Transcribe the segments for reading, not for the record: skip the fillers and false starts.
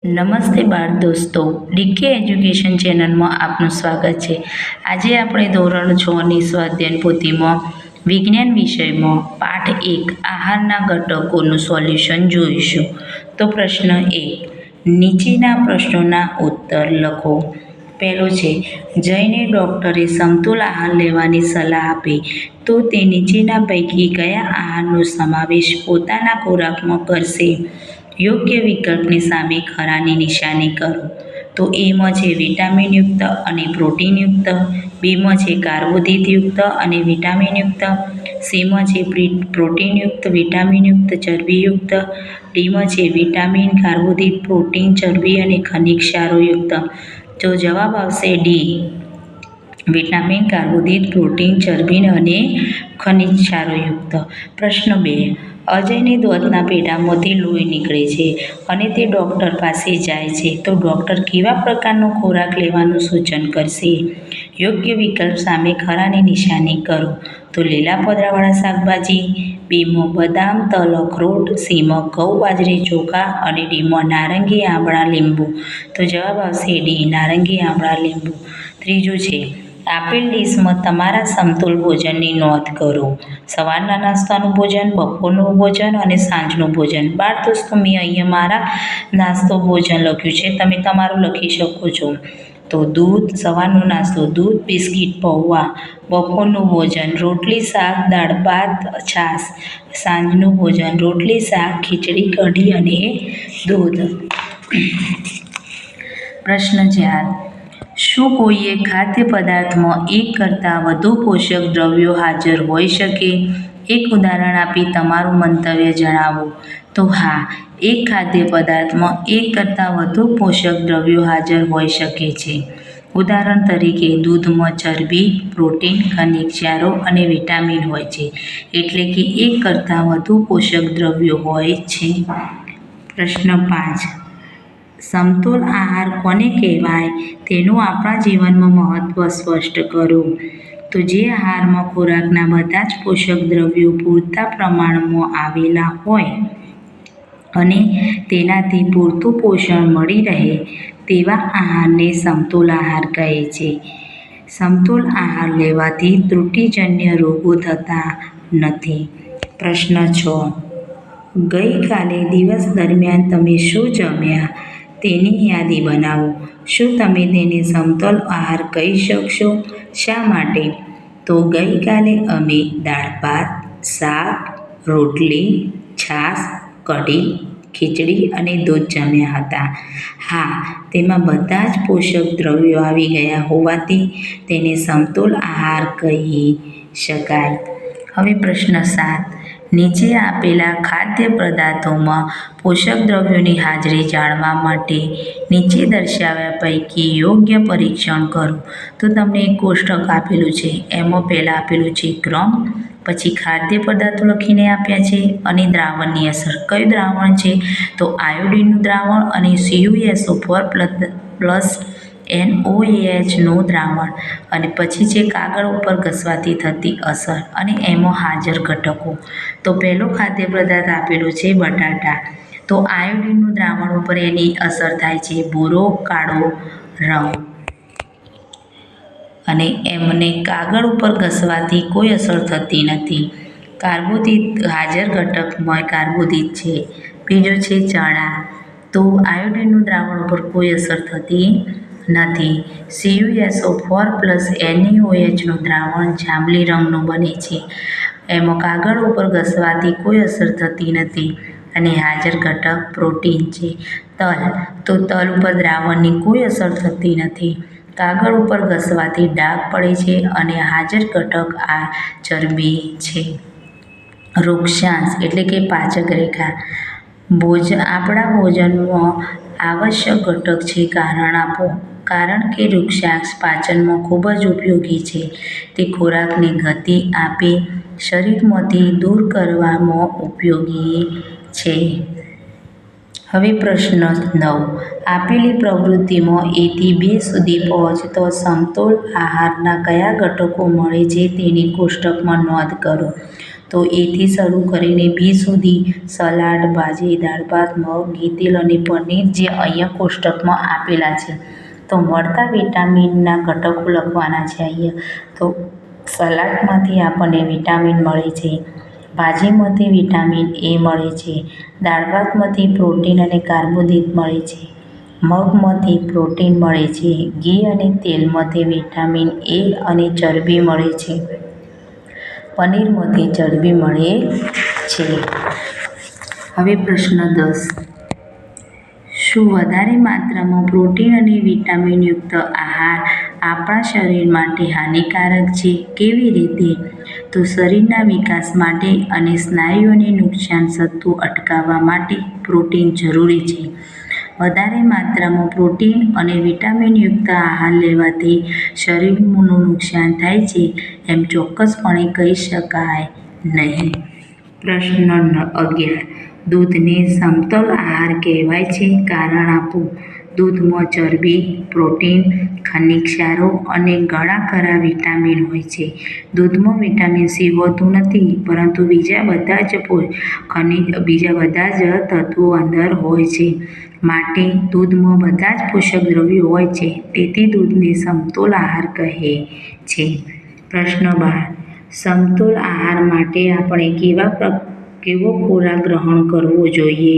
નમસ્તે બાળ દોસ્તો, ડીકે એજ્યુકેશન ચેનલમાં આપનું સ્વાગત છે. આજે આપણે ધોરણ 6ની સ્વાધ્યાય પોથીમાં વિજ્ઞાન વિષયમાં પાઠ 1 આહારના ઘટકોનું સોલ્યુશન જોઈશું. તો પ્રશ્ન 1, નીચેના પ્રશ્નોના ઉત્તર લખો. પહેલો છે, જઈને ડૉક્ટરે સમતોલ આહાર લેવાની સલાહ આપી તો તે નીચેના પૈકી કયા આહારનો સમાવેશ પોતાના ખોરાકમાં કરશે? યોગ્ય વિકલ્પની સામે ખરાની નિશાની કરો. તો એમાં છે વિટામિનયુક્ત અને પ્રોટીનયુક્ત, બીમાં છે કાર્બોદિતયુક્ત અને વિટામિનયુક્ત, સીમાં છે પ્રોટીનયુક્ત વિટામિનયુક્ત ચરબીયુક્ત, ડીમાં છે વિટામિન કાર્બોદિત પ્રોટીન ચરબી અને ખનિજ ક્ષારોયુક્ત. તો જવાબ આવશે ડી, વિટામિન કાર્બોદિત પ્રોટીન ચરબી અને ખનિજ ક્ષારોયુક્ત. પ્રશ્ન 2, અજયને દોતના પેટામાંથી લોહી નીકળે છે અને તે ડૉક્ટર પાસે જાય છે તો ડૉક્ટર કેવા પ્રકારનો ખોરાક લેવાનું સૂચન કરશે? યોગ્ય વિકલ્પ સામે ખરાની નિશાની કરો. તો લીલા પોદરાવાળા શાકભાજી, બીમાં બદામ તલ અખરોટ, સીમાં ઘઉં બાજરી ચોખા અને ડીમાં નારંગી આમળા લીંબુ. તો જવાબ આવશે ડી, નારંગી આમળા લીંબુ. ત્રીજું છે, આપેલ ડિશમાં તમારા સમતોલ ભોજનની નોંધ કરો. સવારના નાસ્તાનું ભોજન, બપોરનું ભોજન અને સાંજનું ભોજન. બાળ દોસ્તો, મેં અહીંયા મારા નાસ્તો ભોજન લખ્યું છે, તમે તમારું લખી શકો છો. તો દૂધ, સવારનો નાસ્તો દૂધ, બિસ્કિટ, પૌવા. બપોરનું ભોજન રોટલી શાક દાળ ભાત છાશ. સાંજનું ભોજન રોટલી શાક ખીચડી કઢી અને દૂધ. પ્રશ્ન 4, શું કોઈ ખાદ્ય પદાર્થમાં એક કરતાં વધુ પોષક દ્રવ્યો હાજર હોઈ શકે? એક ઉદાહરણ આપી તમારું મંતવ્ય જણાવો. તો હા, એક ખાદ્ય પદાર્થમાં એક કરતાં વધુ પોષક દ્રવ્યો હાજર હોઈ શકે છે. ઉદાહરણ તરીકે દૂધમાં ચરબી, પ્રોટીન, ખનિજ ક્ષારો અને વિટામિન હોય છે, એટલે કે એક કરતાં વધુ પોષક દ્રવ્યો હોય છે. પ્રશ્ન 5, સમતોલ આહાર કોને કહેવાય તેનું આપણા જીવનમાં મહત્વ સ્પષ્ટ કરો. તો જે આહારમાં ખોરાકના બધા જ પોષક દ્રવ્યો પૂરતા પ્રમાણમાં આવેલા હોય અને તેનાથી પૂરતું પોષણ મળી રહે તેવા આહારને સમતોલ આહાર કહે છે. સમતોલ આહાર લેવાથી ત્રુટિજન્ય રોગો થતા નથી. પ્રશ્ન 6, ગઈકાલે દિવસ દરમિયાન તમે શું જમ્યા તેની યાદી બનાવો. શું તમે તેને સમતોલ આહાર કહી શકશો? શા માટે? તો ગઈકાલે અમે દાળ ભાત, શાક, રોટલી, છાશ, કઢી, ખીચડી અને દૂધ જમ્યા હતા. હા, તેમાં બધા જ પોષક દ્રવ્યો આવી ગયા હોવાથી તેને સમતોલ આહાર કહી શકાય. હવે પ્રશ્ન 7, નીચે આપેલા ખાદ્ય પદાર્થોમાં પોષક દ્રવ્યોની હાજરી જાણવા માટે નીચે દર્શાવ્યા પૈકી યોગ્ય પરીક્ષણ કરો. તો તમને એક કોષ્ટક આપેલું છે, એમાં પહેલાં આપેલું છે ક્રમ, પછી ખાદ્ય પદાર્થો લખીને આપ્યા છે અને દ્રાવણની અસર. કયું દ્રાવણ છે? તો આયોડિનનું દ્રાવણ અને CuSO4+ NOAHનું દ્રાવણ. અને પછી છે કાગળ ઉપર ઘસવાથી થતી અસર અને એમાં હાજર ઘટકો. તો પહેલો ખાદ્ય પદાર્થ આપેલો છે બટાટા. તો આયોડિનનું દ્રાવણ ઉપર એની અસર થાય છે ભૂરો કાળો રંગ અને એમને કાગળ ઉપર ઘસવાથી કોઈ અસર થતી નથી. કાર્બોદિત હાજર ઘટકમાં કાર્બોદિત છે. બીજો છે ચણા. તો આયોડિનનું દ્રાવણ ઉપર કોઈ અસર થતી નથી. CuSO4+ NaOHનું દ્રાવણ જાંબલી રંગનું બને છે. એમાં કાગળ ઉપર ઘસવાથી કોઈ અસર થતી નથી અને હાજર ઘટક પ્રોટીન છે. તલ. તો તલ ઉપર દ્રાવણની કોઈ અસર થતી નથી. કાગળ ઉપર ઘસવાથી ડાઘ પડે છે અને હાજર ઘટક આ ચરબી છે. વૃક્ષાંશ એટલે કે પાચક રેખા. આપણા ભોજનમાં આવશ્યક ઘટક છે. કારણ આપો. કારણ કે વૃક્ષાંશ પાચનમાં ખૂબ જ ઉપયોગી છે. તે ખોરાકને ગતિ આપી શરીરમાંથી દૂર કરવામાં ઉપયોગી છે. હવે પ્રશ્ન 9, આપેલી પ્રવૃત્તિમાં 1 થી 2 સુધી પહોંચતો સમતોલ આહારના કયા ઘટકો મળે છે તેની કોષ્ટકમાં નોંધ કરો. તો એથી શરૂ કરીને બી સુધી સલાડ, ભાજી, દાળ ભાત, મગ, ઘી, તેલ અને પનીર જે અહીંયા કોષ્ટકમાં આપેલા છે. તો મળતા વિટામિનના ઘટકો લખવાના છે અહીંયા. તો સલાડમાંથી આપણને વિટામિન મળે છે, ભાજીમાંથી વિટામિન એ મળે છે, દાળ ભાતમાંથી પ્રોટીન અને કાર્બોદિત મળે છે, મગમાંથી પ્રોટીન મળે છે, ઘી અને તેલમાંથી વિટામિન એ અને ચરબી મળે છે, પનીરમાંથી ચરબી મળે છે. હવે પ્રશ્ન 10. શું વધારે માત્રામાં પ્રોટીન અને વિટામિનયુક્ત આહાર આપણા શરીર માટે હાનિકારક છે? કેવી રીતે? તો શરીરના વિકાસ માટે અને સ્નાયુઓને નુકસાન થતું અટકાવવા માટે પ્રોટીન જરૂરી છે. વધારે માત્રામાં પ્રોટીન અને વિટામિનયુક્ત આહાર લેવાથી શરીરનું નુકસાન થાય છે એમ ચોક્કસપણે કહી શકાય નહીં. પ્રશ્ન 11. દૂધને સમતોલ આહાર કહેવાય છે? કારણ આપો. દૂધમાં ચરબી, પ્રોટીન, ખનિજ ક્ષારો અને ઘણા ખરા વિટામિન હોય છે. દૂધમાં વિટામિન સી હોતું નથી, પરંતુ બીજા બધા જ તત્વો અંદર હોય છે. માટે દૂધમાં બધા જ પોષક દ્રવ્યો હોય છે. તેથી દૂધને સમતોલ આહાર કહે છે. પ્રશ્ન 12. સમતોલ આહાર માટે આપણે કેવો ખોરાક ગ્રહણ કરવો જોઈએ?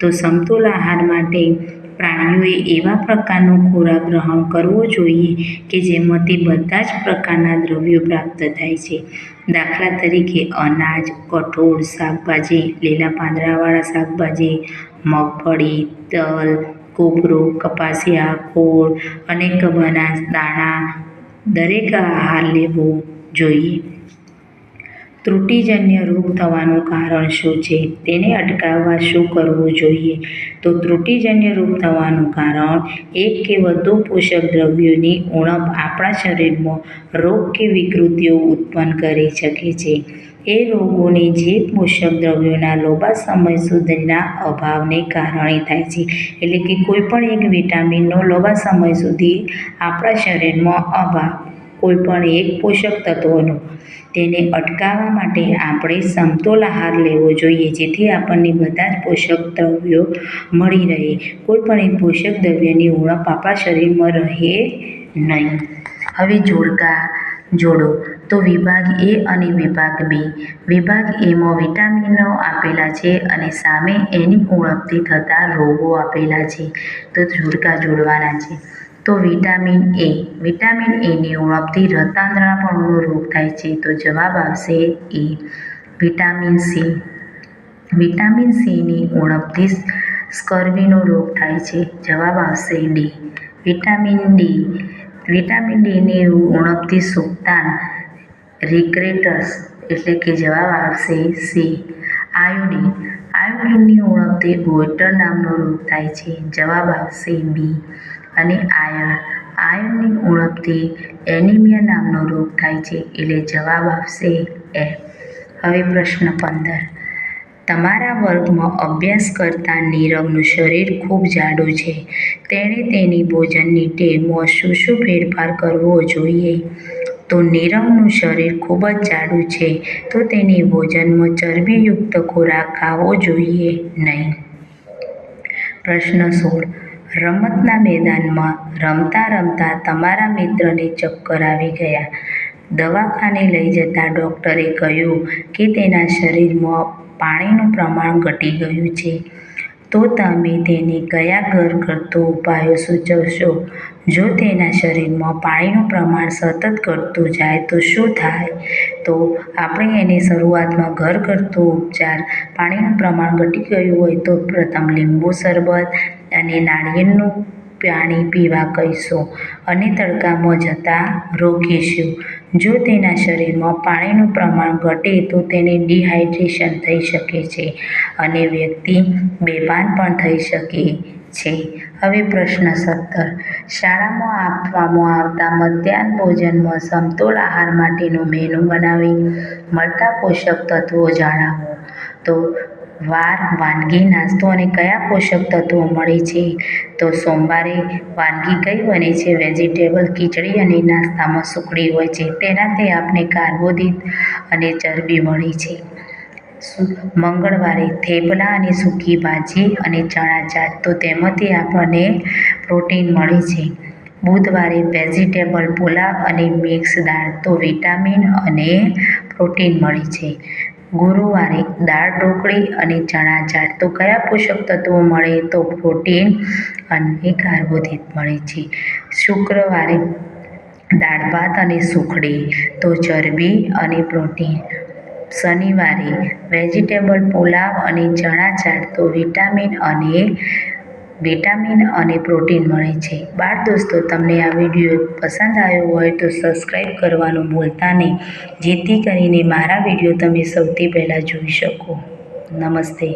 તો સમતોલ આહાર માટે પ્રાણીઓએ એવા પ્રકારનો ખોરાક ગ્રહણ કરવો જોઈએ કે જેમાંથી બધા જ પ્રકારના દ્રવ્યો પ્રાપ્ત થાય છે. દાખલા તરીકે અનાજ, કઠોળ, શાકભાજી, લીલા પાંદડાવાળા શાકભાજી, મગફળી, તલ, કોપરું, કપાસિયા, ખોળ, અનેક બનાસ દાણા દરેક આહાર લેવો જોઈએ. ત્રુટિજન્ય રોગ થવાનું કારણ શું છે? તેને અટકાવવા શું કરવું જોઈએ? તો ત્રુટિજન્ય રોગ થવાનું કારણ એક કે વધુ પોષક દ્રવ્યોની ઉણપ આપણા શરીરમાં રોગ કે વિકૃતિઓ ઉત્પન્ન કરી શકે છે. એ રોગોને જે પોષક દ્રવ્યોના લાંબા સમય સુધીના અભાવને કારણે થાય છે. એટલે કે કોઈ પણ એક વિટામિનનો લાંબા સમય સુધી આપણા શરીરમાં અભાવ, કોઈ પણ એક પોષક તત્વનો, તેને અટકાવવા માટે આપણે સમતોલ આહાર લેવો જોઈએ, જેથી આપણને બધા જ પોષક દ્રવ્યો મળી રહે. કોઈ પણ એક પોષક દ્રવ્યની ઉણપ આપણા શરીરમાં રહે નહીં. હવે જોડકા જોડો. તો વિભાગ એ અને વિભાગ બી. વિભાગ એમાં વિટામિનો આપેલા છે અને સામે એની ઉણપથી થતા રોગો આપેલા છે. તો જોડકા જોડવાના છે. તો વિટામિન એ. વિટામિન એની ઉણપથી રક્તાંતરણનો રોગ થાય છે. તો જવાબ આવશે એ. Vitamin C. વિટામિન સીની ઉણપથી સ્કર્વીનો રોગ થાય છે. જવાબ આવશે ડી. Vitamin D. વિટામિન ડીની ઉણપથી સુક્તાન, રિકેટ્સ, એટલે કે જવાબ આવશે સી. આયોડિન. આયોડિનની ઉણપથી ગોઈટર નામનો રોગ થાય છે. જવાબ આવશે બી. અને આયર્ન. આયર્નની ઉણપથી એનિમિયા નામનો રોગ થાય છે. એટલે જવાબ આવશે એ. હવે પ્રશ્ન 15. તમારા વર્ગમાં અભ્યાસ કરતા નીરવનું શરીર ખૂબ જાડું છે. તેણે તેની ભોજનની ટેવમાં શું ફેરફાર કરવો જોઈએ? તો નીરવનું શરીર ખૂબ જ જાડું છે, તો તેને ભોજનમાં ચરબીયુક્ત ખોરાક ખાવો જોઈએ નહીં. પ્રશ્ન 16. રમતના મેદાનમાં રમતા રમતા તમારા મિત્રને ચક્કર આવી ગયા. દવાખાને લઈ જતા ડૉક્ટરે કહ્યું કે તેના શરીરમાં પાણીનું પ્રમાણ ઘટી ગયું છે. તો તમે તેને કયા ઘરગથ્થુ ઉપાયો સૂચવશો? જો તેના શરીરમાં પાણીનું પ્રમાણ સતત ઘટતું જાય તો શું થાય? તો આપણે એને શરૂઆતમાં ઘરગથ્થુ ઉપચાર, પાણીનું પ્રમાણ ઘટી ગયું હોય તો પ્રથમ લીંબુ શરબત અને નાળિયેરનું પાણી પીવા કહીશું અને તડકામાં જતાં રોકીશું. જો તેના શરીરમાં પાણીનું પ્રમાણ ઘટે તો તેને ડિહાઇડ્રેશન થઈ શકે છે અને વ્યક્તિ બેભાન પણ થઈ શકે છે. હવે પ્રશ્ન 17. શાળામાં આપવામાં આવતા મધ્યાહન ભોજનમાં સમતોલ આહાર માટેનું મેનુ બનાવી મળતા પોષક તત્વો જણાવો. તો વાર, વાનગી, નાસ્તો અને કયા પોષક તત્વો મળે છે? તો સોમવારે વાનગી કઈ બને છે? વેજીટેબલ ખીચડી અને નાસ્તામાં સુખડી હોય છે. તેનાથી આપણે કાર્બોદિત અને ચરબી મળે છે. મંગળવારે થેપલા અને સૂકી ભાજી અને ચણા ચાટ, તો તેમાંથી આપણને પ્રોટીન મળે છે. બુધવારે વેજીટેબલ પુલાવ અને મિક્સ દાળ, તો વિટામિન અને પ્રોટીન મળે છે. ગુરુવારે દાળ ઢોકળી અને ચણા ચાટ, તો કયા પોષક તત્વો મળે? તો પ્રોટીન અને કાર્બોદિત મળે છે. શુક્રવારે દાળ ભાત અને સુખડી, તો ચરબી અને પ્રોટીન. શનિવારે વેજીટેબલ પુલાવ અને ચણા ચાટ, તો વિટામિન અને પ્રોટીન મળે છે. બાળ દોસ્તો, તમને આ વિડીયો પસંદ આવ્યો હોય તો સબસ્ક્રાઈબ કરવાનું ભૂલતા નહીં, જેથી કરીને મારા વિડીયો તમે સૌથી પહેલાં જોઈ શકો. નમસ્તે.